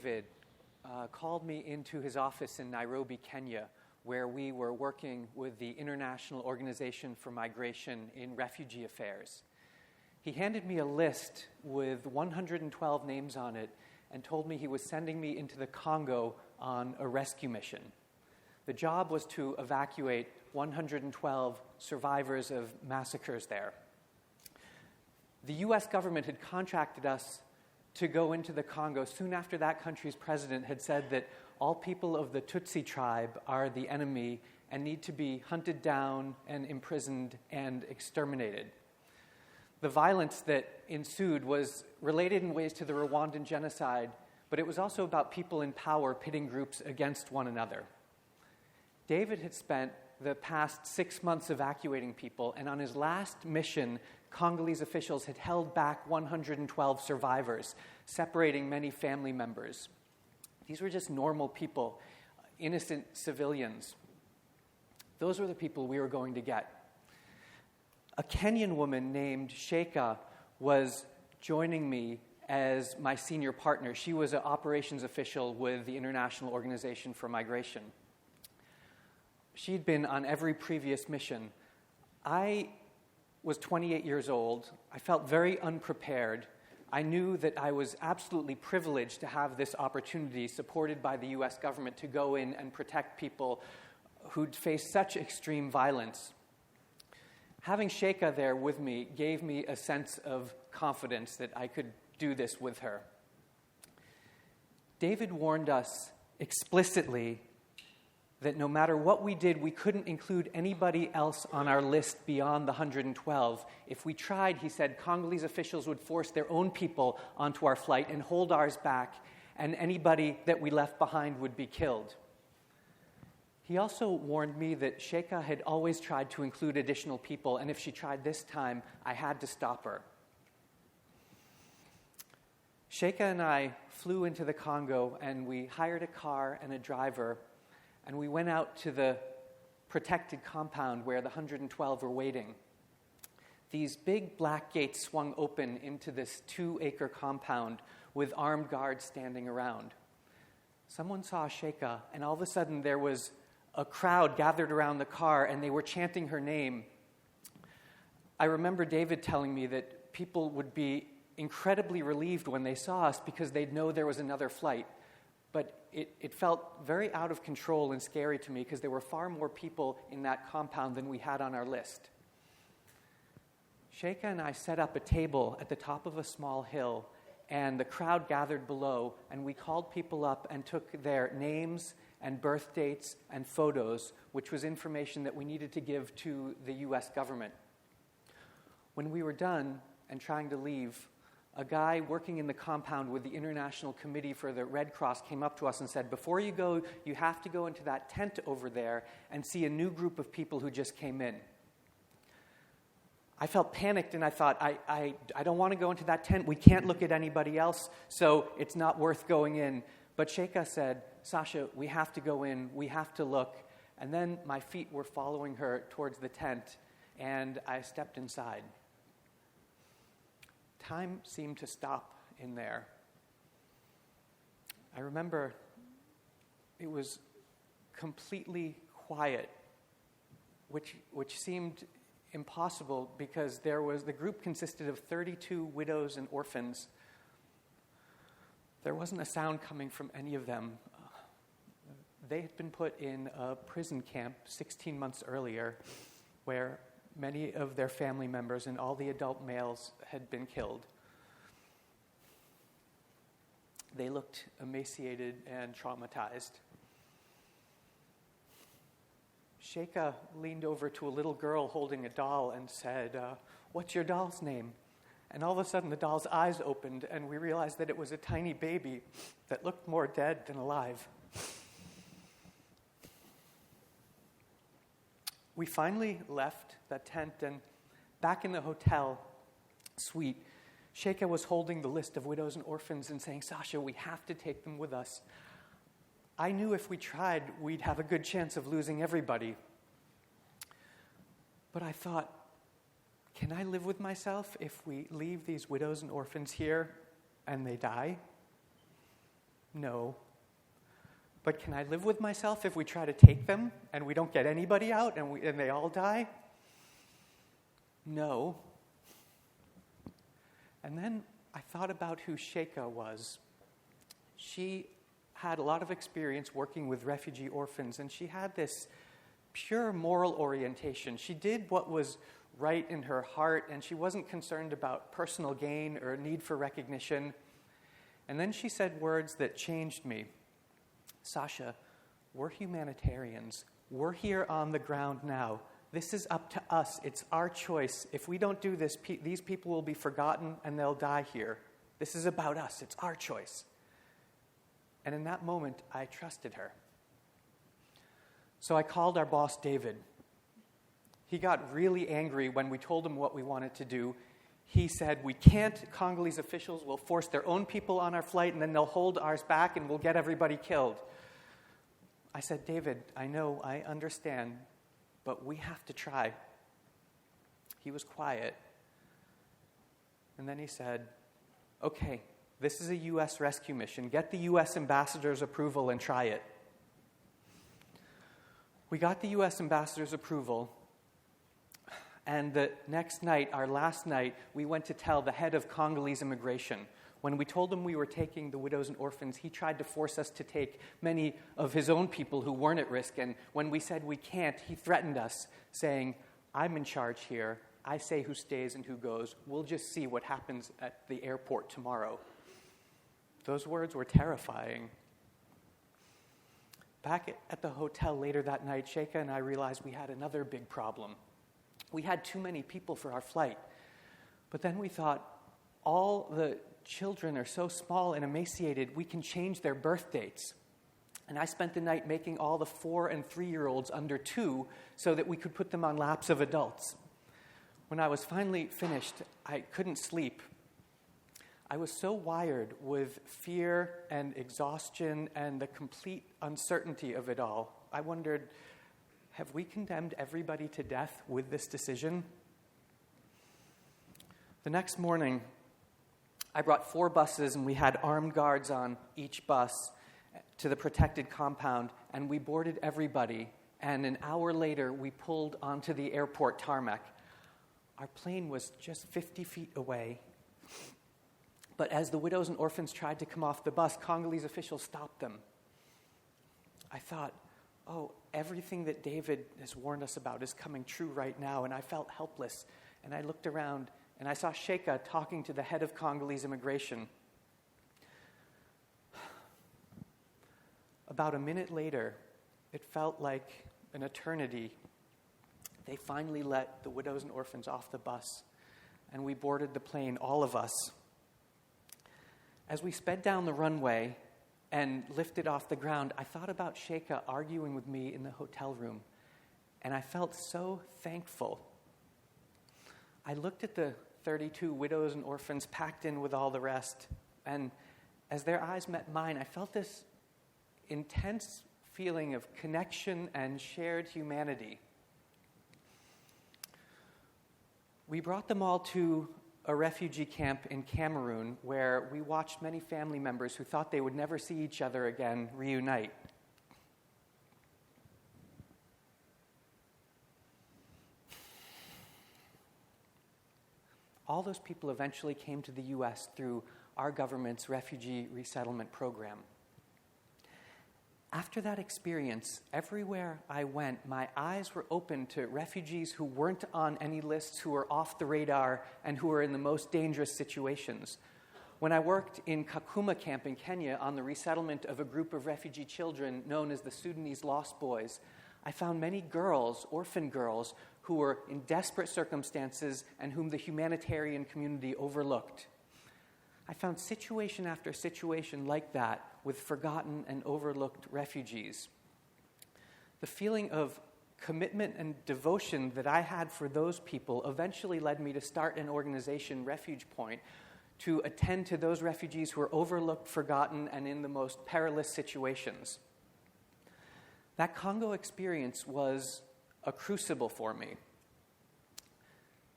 David called me into his office in Nairobi, Kenya, where we were working with the International Organization for Migration in Refugee Affairs. He handed me a list with 112 names on it and told me he was sending me into the Congo on a rescue mission. The job was to evacuate 112 survivors of massacres there. The U.S. government had contracted us to go into the Congo soon after that country's president had said that all people of the Tutsi tribe are the enemy and need to be hunted down and imprisoned and exterminated. The violence that ensued was related in ways to the Rwandan genocide, but it was also about people in power pitting groups against one another. David had spent the past 6 months evacuating people, and on his last mission, Congolese officials had held back 112 survivors, separating many family members. These were just normal people, innocent civilians. Those were the people we were going to get. A Kenyan woman named Sheikha was joining me as my senior partner. She was an operations official with the International Organization for Migration. She'd been on every previous mission. I was 28 years old. I felt very unprepared. I knew that I was absolutely privileged to have this opportunity supported by the U.S. government to go in and protect people who'd faced such extreme violence. Having Sheikha there with me gave me a sense of confidence that I could do this with her. David warned us explicitly that no matter what we did, we couldn't include anybody else on our list beyond the 112. If we tried, he said, Congolese officials would force their own people onto our flight and hold ours back, and anybody that we left behind would be killed. He also warned me that Sheikha had always tried to include additional people, and if she tried this time, I had to stop her. Sheikha and I flew into the Congo, and we hired a car and a driver, and we went out to the protected compound where the 112 were waiting. These big black gates swung open into this 2-acre compound with armed guards standing around. Someone saw Sheikha, and all of a sudden there was a crowd gathered around the car, and they were chanting her name. I remember David telling me that people would be incredibly relieved when they saw us because they'd know there was another flight. But it felt very out of control and scary to me because there were far more people in that compound than we had on our list. Sheikha and I set up a table at the top of a small hill, and the crowd gathered below, and we called people up and took their names and birth dates and photos, which was information that we needed to give to the U.S. government. When we were done and trying to leave, a guy working in the compound with the International Committee for the Red Cross came up to us and said, before you go, you have to go into that tent over there and see a new group of people who just came in. I felt panicked, and I thought, I don't want to go into that tent. We can't look at anybody else, so it's not worth going in. But Sheikha said, Sasha, we have to go in. We have to look. And then my feet were following her towards the tent, and I stepped inside. Time seemed to stop in there. I remember it was completely quiet, which seemed impossible because the group consisted of 32 widows and orphans. There wasn't a sound coming from any of them. They had been put in a prison camp 16 months earlier where many of their family members and all the adult males had been killed. They looked emaciated and traumatized. Sheikha leaned over to a little girl holding a doll and said, what's your doll's name? And all of a sudden the doll's eyes opened, and we realized that it was a tiny baby that looked more dead than alive. We finally left that tent, and back in the hotel suite, Sheikha was holding the list of widows and orphans and saying, Sasha, we have to take them with us. I knew if we tried, we'd have a good chance of losing everybody. But I thought, can I live with myself if we leave these widows and orphans here and they die? No. But can I live with myself if we try to take them and we don't get anybody out and they all die? No. And then I thought about who Sheikha was. She had a lot of experience working with refugee orphans, and she had this pure moral orientation. She did what was right in her heart, and she wasn't concerned about personal gain or need for recognition. And then she said words that changed me. Sasha, we're humanitarians. We're here on the ground now. This is up to us. It's our choice. If we don't do this, these people will be forgotten and they'll die here. This is about us. It's our choice. And in that moment, I trusted her. So I called our boss, David. He got really angry when we told him what we wanted to do. He said, we can't. Congolese officials will force their own people on our flight, and then they'll hold ours back, and we'll get everybody killed. I said, David, I know, I understand, but we have to try. He was quiet. And then he said, okay, this is a U.S. rescue mission. Get the U.S. ambassador's approval and try it. We got the U.S. ambassador's approval, and the next night, our last night, we went to tell the head of Congolese immigration. When we told him we were taking the widows and orphans, he tried to force us to take many of his own people who weren't at risk. And when we said we can't, he threatened us, saying, I'm in charge here. I say who stays and who goes. We'll just see what happens at the airport tomorrow. Those words were terrifying. Back at the hotel later that night, Sheikha and I realized we had another big problem. We had too many people for our flight. But then we thought, all the children are so small and emaciated, we can change their birth dates. And I spent the night making all the 4- and 3-year-olds under 2 so that we could put them on laps of adults. When I was finally finished, I couldn't sleep. I was so wired with fear and exhaustion and the complete uncertainty of it all. I wondered, have we condemned everybody to death with this decision? The next morning, I brought 4 buses, and we had armed guards on each bus to the protected compound, and we boarded everybody. And an hour later, we pulled onto the airport tarmac. Our plane was just 50 feet away. But as the widows and orphans tried to come off the bus, Congolese officials stopped them. I thought, oh, everything that David has warned us about is coming true right now, and I felt helpless. And I looked around, and I saw Sheikha talking to the head of Congolese immigration. About a minute later, it felt like an eternity. They finally let the widows and orphans off the bus, and we boarded the plane, all of us. As we sped down the runway and lifted off the ground, I thought about Sheikha arguing with me in the hotel room, and I felt so thankful. I looked at the 32 widows and orphans packed in with all the rest, and as their eyes met mine, I felt this intense feeling of connection and shared humanity. We brought them all to a refugee camp in Cameroon, where we watched many family members who thought they would never see each other again reunite. All those people eventually came to the U.S. through our government's refugee resettlement program. After that experience, everywhere I went, my eyes were open to refugees who weren't on any lists, who were off the radar, and who were in the most dangerous situations. When I worked in Kakuma camp in Kenya on the resettlement of a group of refugee children known as the Sudanese Lost Boys, I found many girls, orphan girls, who were in desperate circumstances and whom the humanitarian community overlooked. I found situation after situation like that with forgotten and overlooked refugees. The feeling of commitment and devotion that I had for those people eventually led me to start an organization, RefugePoint, to attend to those refugees who are overlooked, forgotten, and in the most perilous situations. That Congo experience was a crucible for me.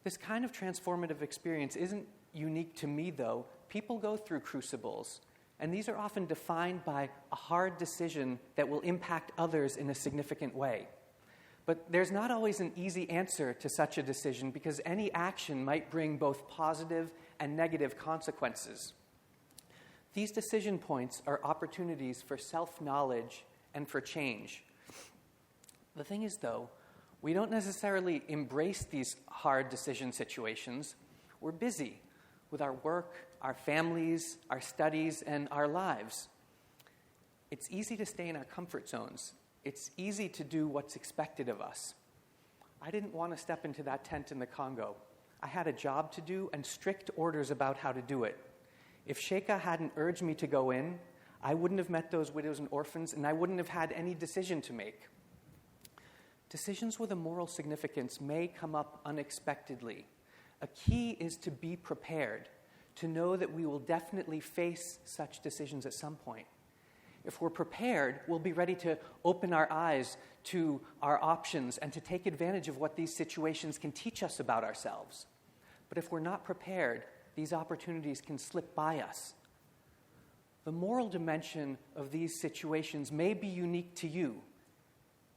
This kind of transformative experience isn't unique to me, though. People go through crucibles. And these are often defined by a hard decision that will impact others in a significant way. But there's not always an easy answer to such a decision because any action might bring both positive and negative consequences. These decision points are opportunities for self-knowledge and for change. The thing is, though, we don't necessarily embrace these hard decision situations. We're busy with our work, our families, our studies, and our lives. It's easy to stay in our comfort zones. It's easy to do what's expected of us. I didn't want to step into that tent in the Congo. I had a job to do and strict orders about how to do it. If Sheikha hadn't urged me to go in, I wouldn't have met those widows and orphans, and I wouldn't have had any decision to make. Decisions with a moral significance may come up unexpectedly. A key is to be prepared, to know that we will definitely face such decisions at some point. If we're prepared, we'll be ready to open our eyes to our options and to take advantage of what these situations can teach us about ourselves. But if we're not prepared, these opportunities can slip by us. The moral dimension of these situations may be unique to you.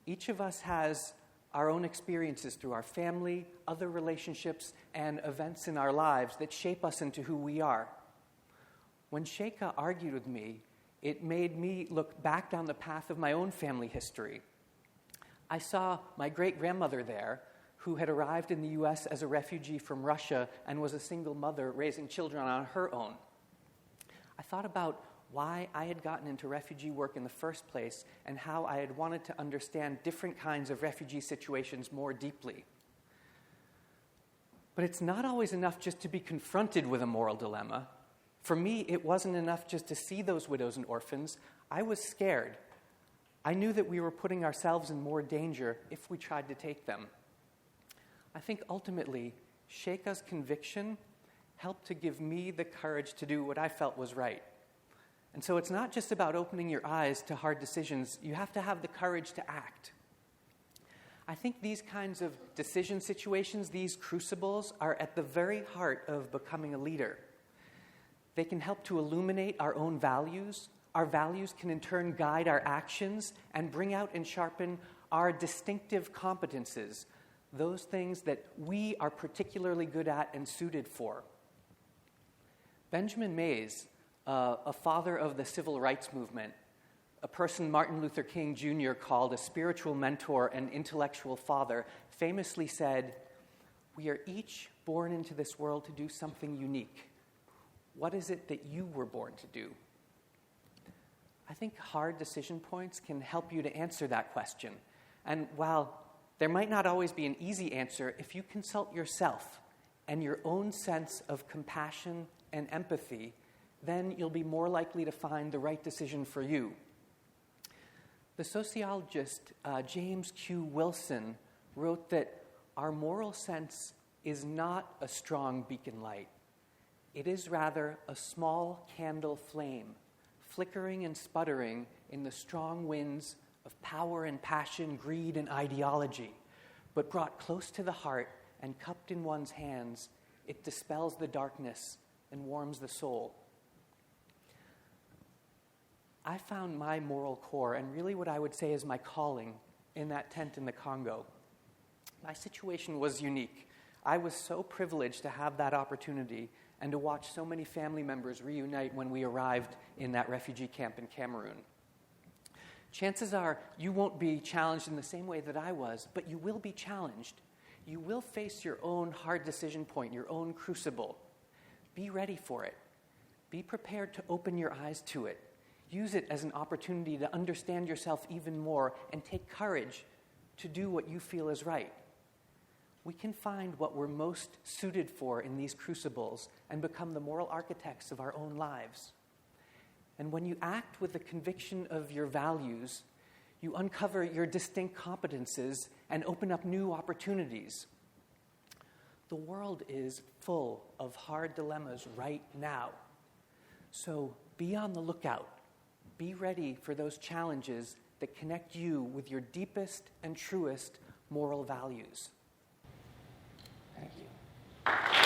Each of us has our own experiences through our family, other relationships, and events in our lives that shape us into who we are. When Sheikha argued with me, it made me look back down the path of my own family history. I saw my great-grandmother there, who had arrived in the U.S. as a refugee from Russia and was a single mother raising children on her own. I thought about why I had gotten into refugee work in the first place and how I had wanted to understand different kinds of refugee situations more deeply. But it's not always enough just to be confronted with a moral dilemma. For me, it wasn't enough just to see those widows and orphans. I was scared. I knew that we were putting ourselves in more danger if we tried to take them. I think ultimately, Sheikha's conviction helped to give me the courage to do what I felt was right. And so it's not just about opening your eyes to hard decisions. You have to have the courage to act. I think these kinds of decision situations, these crucibles, are at the very heart of becoming a leader. They can help to illuminate our own values. Our values can in turn guide our actions and bring out and sharpen our distinctive competences, those things that we are particularly good at and suited for. Benjamin Mays, a father of the civil rights movement, a person Martin Luther King Jr. called a spiritual mentor and intellectual father, famously said, "We are each born into this world to do something unique. What is it that you were born to do?" I think hard decision points can help you to answer that question. And while there might not always be an easy answer, if you consult yourself and your own sense of compassion and empathy, then you'll be more likely to find the right decision for you. The sociologist James Q. Wilson wrote that our moral sense is not a strong beacon light. It is rather a small candle flame, flickering and sputtering in the strong winds of power and passion, greed and ideology. But brought close to the heart and cupped in one's hands, it dispels the darkness and warms the soul. I found my moral core, and really what I would say is my calling, in that tent in the Congo. My situation was unique. I was so privileged to have that opportunity and to watch so many family members reunite when we arrived in that refugee camp in Cameroon. Chances are you won't be challenged in the same way that I was, but you will be challenged. You will face your own hard decision point, your own crucible. Be ready for it. Be prepared to open your eyes to it. Use it as an opportunity to understand yourself even more and take courage to do what you feel is right. We can find what we're most suited for in these crucibles and become the moral architects of our own lives. And when you act with the conviction of your values, you uncover your distinct competences and open up new opportunities. The world is full of hard dilemmas right now. So be on the lookout. Be ready for those challenges that connect you with your deepest and truest moral values. Thank you.